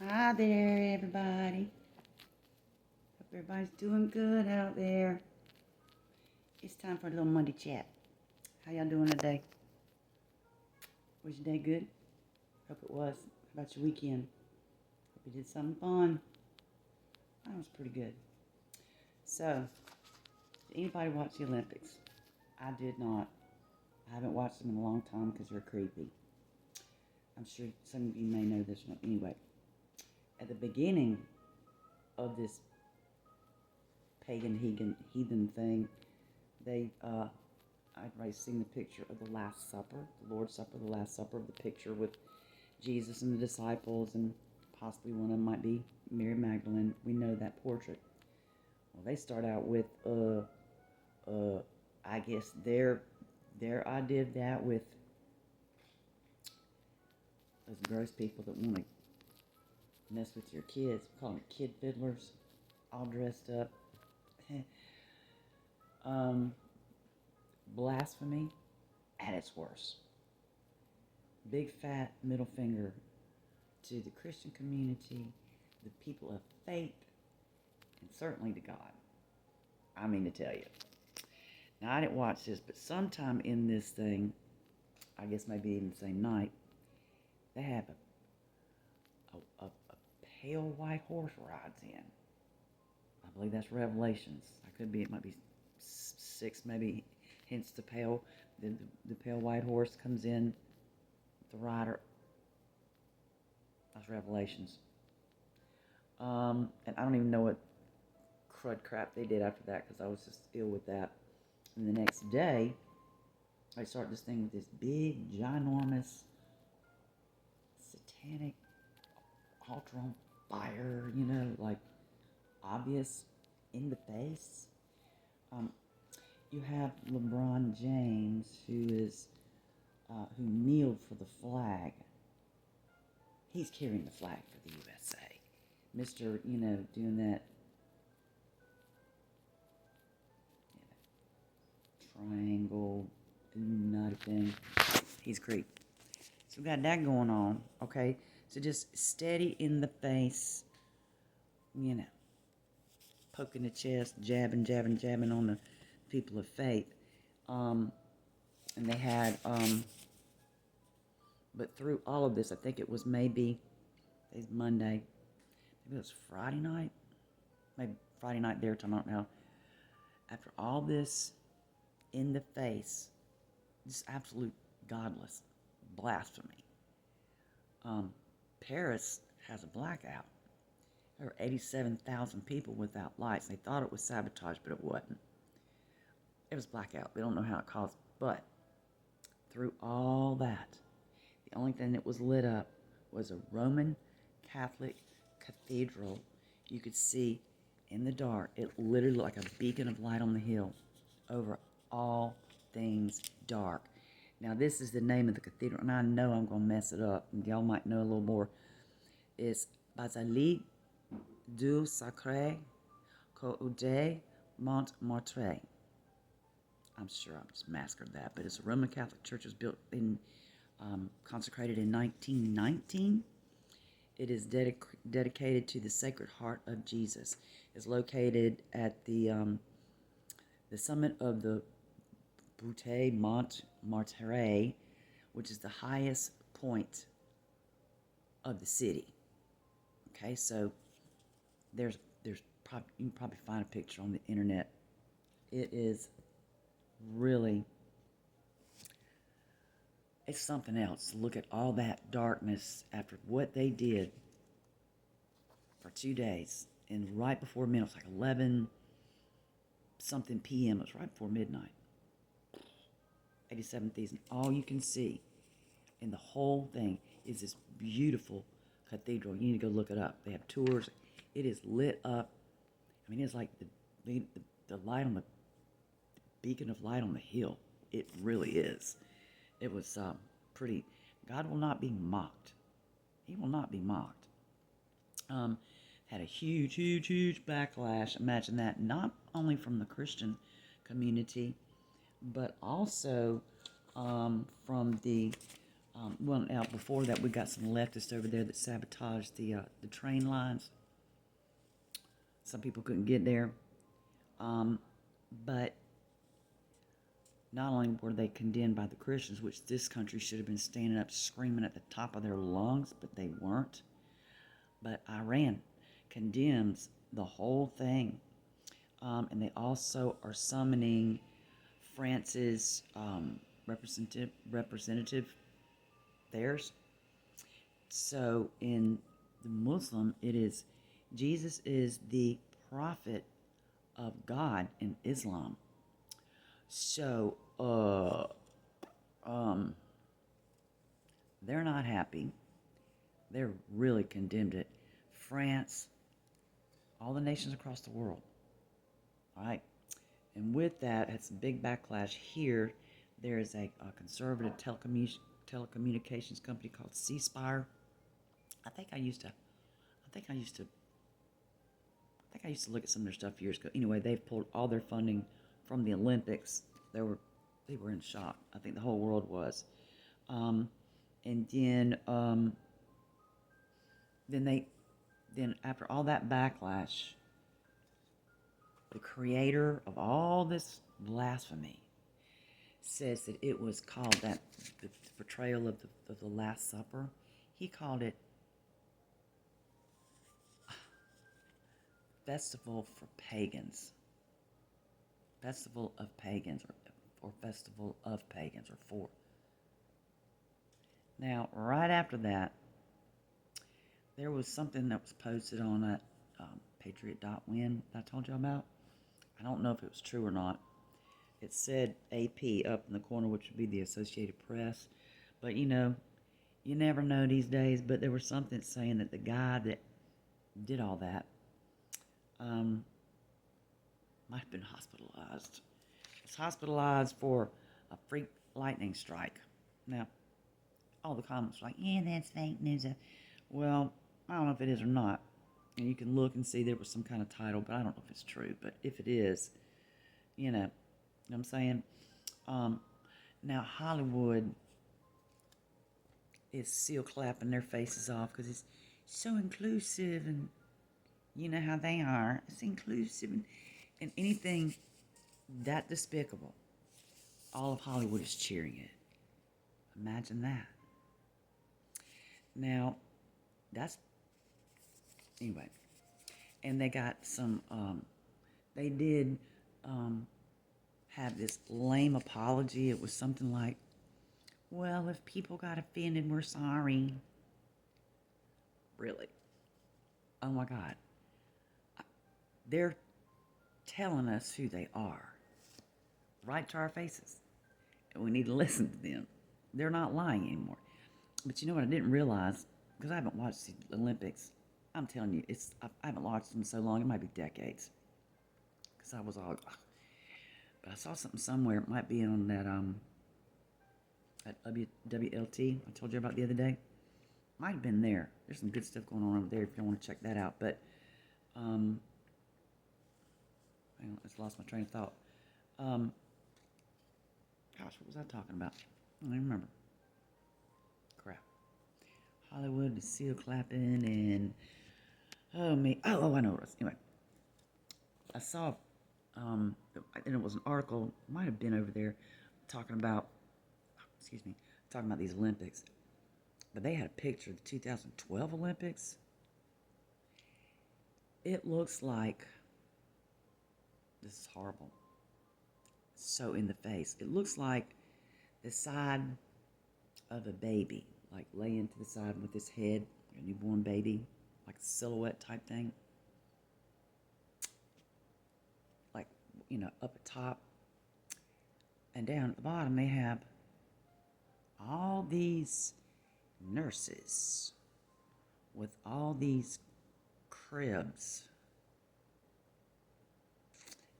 Hi there, everybody. Hope everybody's doing good out there. It's time for a little Monday chat. How y'all doing today? Was your day good? Hope it was. How about your weekend? Hope you did something fun. That was pretty good. So, did anybody watch the Olympics? I did not. I haven't watched them in a long time because they're creepy. I'm sure some of you may know this one. Anyway, at the beginning of this pagan heathen thing, I'd already seen the picture of the Last Supper, the Lord's Supper, the Last Supper, of the picture with Jesus and the disciples, and possibly one of them might be Mary Magdalene. We know that portrait. Well, they start out with, I guess their idea of that with those gross people that want to mess with your kids, we call them kid fiddlers, all dressed up. Blasphemy at its worst. Big fat middle finger to the Christian community, the people of faith, and certainly to God. I mean to tell you. Now, I didn't watch this, but sometime in this thing, I guess maybe even the same night, they have a pale white horse rides in. I believe that's Revelations. I could be, it might be 6, maybe, hence the pale, the pale white horse comes in, the rider. That's Revelations. And I don't even know what crud crap they did after that because I was just ill with that. And the next day, I start this thing with this big, ginormous, satanic altar on fire, like obvious in the face. You have LeBron James, who kneeled for the flag. He's carrying the flag for the USA. Mr., doing that triangle Illuminati thing. He's great. So we got that going on, okay? So just steady in the face, poking the chest, jabbing on the people of faith. And they had, but through all of this, I think it was maybe, today's Monday, maybe it was Friday night, maybe Friday night their time, I don't know. After all this in the face, just absolute godless blasphemy. Paris has a blackout. There were 87,000 people without lights. They thought it was sabotage, but it wasn't. It was blackout. They don't know how it caused, but through all that, the only thing that was lit up was a Roman Catholic cathedral. You could see in the dark. It literally looked like a beacon of light on the hill over all things dark. Now, this is the name of the cathedral, and I know I'm going to mess it up, and y'all might know a little more. It's Basilique du Sacré Coeur de Montmartre. I'm sure I just massacred that, but it's a Roman Catholic church. It was built in, consecrated in 1919. It is dedicated to the Sacred Heart of Jesus. It's located at the summit of the Butte Montmartre, which is the highest point of the city. Okay, so there's probably, you can probably find a picture on the internet. It is really, it's something else to look at all that darkness after what they did for 2 days, and right before midnight, it was like 11 something p.m. It was right before midnight. 87 Thieves, and all you can see in the whole thing is this beautiful cathedral. You need to go look it up. They have tours. It is lit up. I mean, it's like the light on the beacon of light on the hill. It really is. It was pretty. God will not be mocked. He will not be mocked. Had a huge backlash. Imagine that. Not only from the Christian community, but also from the Well, now before that, we got some leftists over there that sabotaged the train lines. Some people couldn't get there, but not only were they condemned by the Christians, which this country should have been standing up screaming at the top of their lungs, but they weren't. But Iran condemns the whole thing, and they also are summoning France's representative theirs. So in the Muslim, it is Jesus is the prophet of God in Islam. So they're not happy. They're really condemned it. France, all the nations across the world. All right. And with that, it's a big backlash here. There is a conservative telecommunications company called C-Spire. I think I used to look at some of their stuff years ago. Anyway, they've pulled all their funding from the Olympics. They were in shock. I think the whole world was. And then after all that backlash, the creator of all this blasphemy says that it was called the portrayal of the Last Supper. He called it Festival for Pagans. Festival of Pagans, or Festival of Pagans, or for. Now, right after that, there was something that was posted on that Patriot.win that I told you about. I don't know if it was true or not. It said AP up in the corner, which would be the Associated Press. But, you never know these days. But there was something saying that the guy that did all that might have been hospitalized. He was hospitalized for a freak lightning strike. Now, all the comments were like, yeah, that's fake news. Well, I don't know if it is or not. And you can look and see there was some kind of title, but I don't know if it's true. But if it is, you know what I'm saying? Now, Hollywood is still clapping their faces off because it's so inclusive, and you know how they are. It's inclusive, and anything that despicable, all of Hollywood is cheering it. Imagine that. Now, anyway, and they got some, they did have this lame apology. It was something like, well, if people got offended, we're sorry. Really? Oh my God. They're telling us who they are, right to our faces, and we need to listen to them. They're not lying anymore. But you know what I didn't realize, because I haven't watched the Olympics. I'm telling you, I haven't watched them so long. It might be decades. Because I was all, but I saw something somewhere. It might be on that WLT I told you about the other day. Might have been there. There's some good stuff going on over there if you want to check that out. But hang on, I just lost my train of thought. Gosh, what was I talking about? I don't even remember. Crap. Hollywood is still clapping, and I know what it was. Anyway, I saw, and it was an article, might have been over there, talking about these Olympics. But they had a picture of the 2012 Olympics. It looks like, this is horrible, so in the face. It looks like the side of a baby, like laying to the side with his head, a newborn baby, like a silhouette type thing. Like, up at top. And down at the bottom, they have all these nurses with all these cribs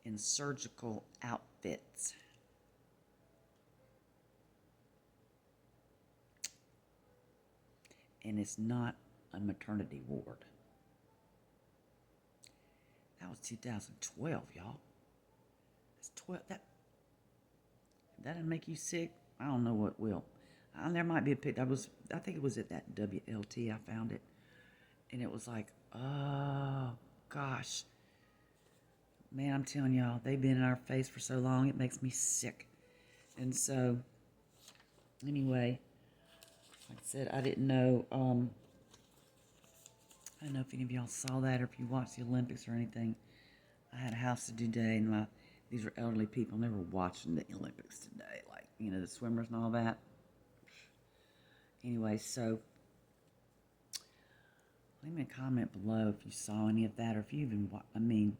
in surgical outfits. And it's not a maternity ward. That was 2012, y'all. That's 12. That didn't make you sick? I don't know what will. There might be a picture. I think it was at that WLT I found it. And it was like, oh, gosh. Man, I'm telling y'all, they've been in our face for so long, it makes me sick. And so, anyway, like I said, I didn't know, I don't know if any of y'all saw that or if you watched the Olympics or anything. I had a house to do today, and these are elderly people, and they were watching the Olympics today, like, the swimmers and all that. Anyway, so leave me a comment below if you saw any of that, or if you even,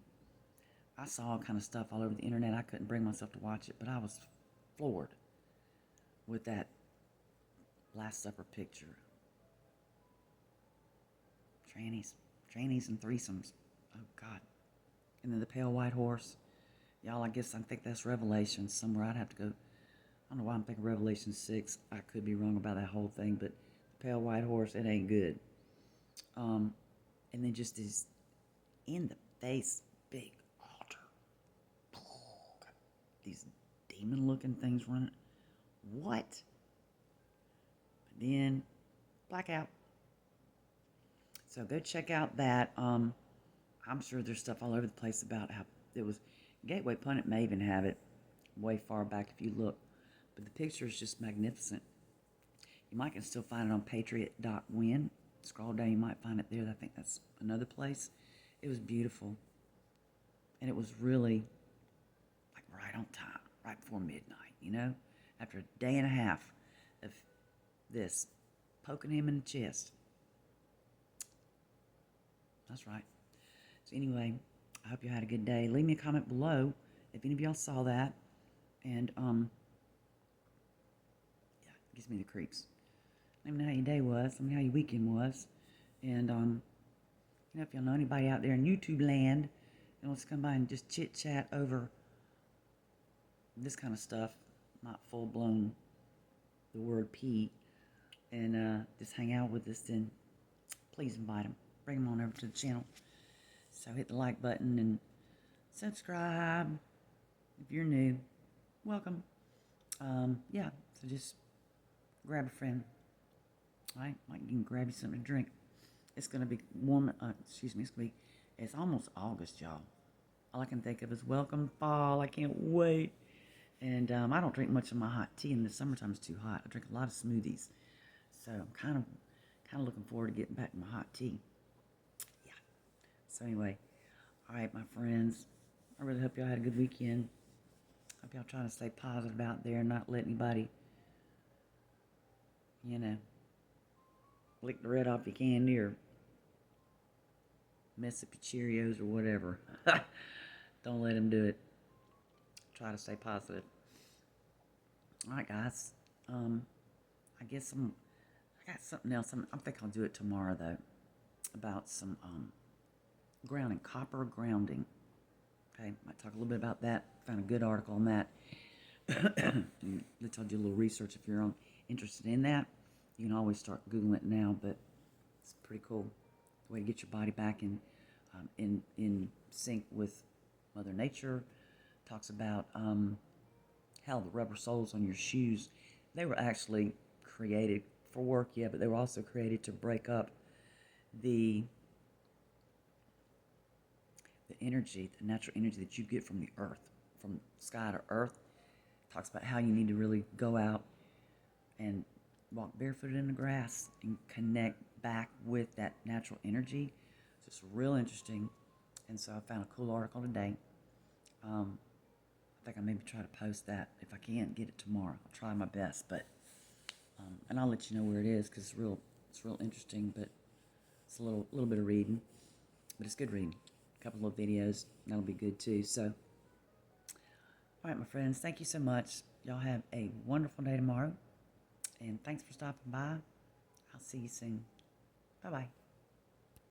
I saw all kind of stuff all over the internet. I couldn't bring myself to watch it, but I was floored with that Last Supper picture. Trannies and threesomes. Oh, God. And then the pale white horse. Y'all, I think that's Revelation somewhere. I'd have to go. I don't know why I'm thinking Revelation 6. I could be wrong about that whole thing, but the pale white horse, it ain't good. And then just this in-the-face big altar. These demon-looking things running. What? But then, blackout. So go check out that. I'm sure there's stuff all over the place about how it was. Gateway Pundit may even have it way far back if you look. But the picture is just magnificent. You might can still find it on patriot.win. Scroll down, you might find it there. I think that's another place. It was beautiful. And it was really like right on time, right before midnight, After a day and a half of this, poking him in the chest. That's right. So anyway, I hope you had a good day. Leave me a comment below if any of y'all saw that. And, yeah, it gives me the creeps. Let me know how your day was. Let me know how your weekend was. And, if y'all know anybody out there in YouTube land that wants to come by and just chit-chat over this kind of stuff, not full-blown the word P, and just hang out with us, then please invite them. Bring them on over to the channel. So hit the like button and subscribe. If you're new, welcome. Yeah, so just grab a friend. All right, like you can grab you something to drink. It's going to be warm, it's almost August, y'all. All I can think of is welcome fall. I can't wait. And I don't drink much of my hot tea in the summertime. It's too hot. I drink a lot of smoothies. So I'm kind of looking forward to getting back to my hot tea. Yeah. So anyway, all right, my friends. I really hope y'all had a good weekend. Hope y'all trying to stay positive out there and not let anybody, lick the red off your candy or mess up your Cheerios or whatever. Don't let them do it. Try to stay positive. All right, guys. I guess I got something else. I think I'll do it tomorrow, though, about some grounding, copper grounding. Okay, might talk a little bit about that. Found a good article on that. Let's do a little research if you're interested in that. You can always start Googling it now, but it's pretty cool. The way to get your body back in sync with Mother Nature. Talks about how the rubber soles on your shoes, they were actually created for work, yeah, but they were also created to break up the energy, the natural energy that you get from the earth, from sky to earth. Talks about how you need to really go out and walk barefooted in the grass and connect back with that natural energy. So it's real interesting. And so I found a cool article today. I think I maybe try to post that. If I can't get it tomorrow, I'll try my best. But and I'll let you know where it is because it's real interesting. But it's a little bit of reading, but it's good reading. A couple of videos, that'll be good too. So, all right, my friends, thank you so much. Y'all have a wonderful day tomorrow, and thanks for stopping by. I'll see you soon. Bye-bye.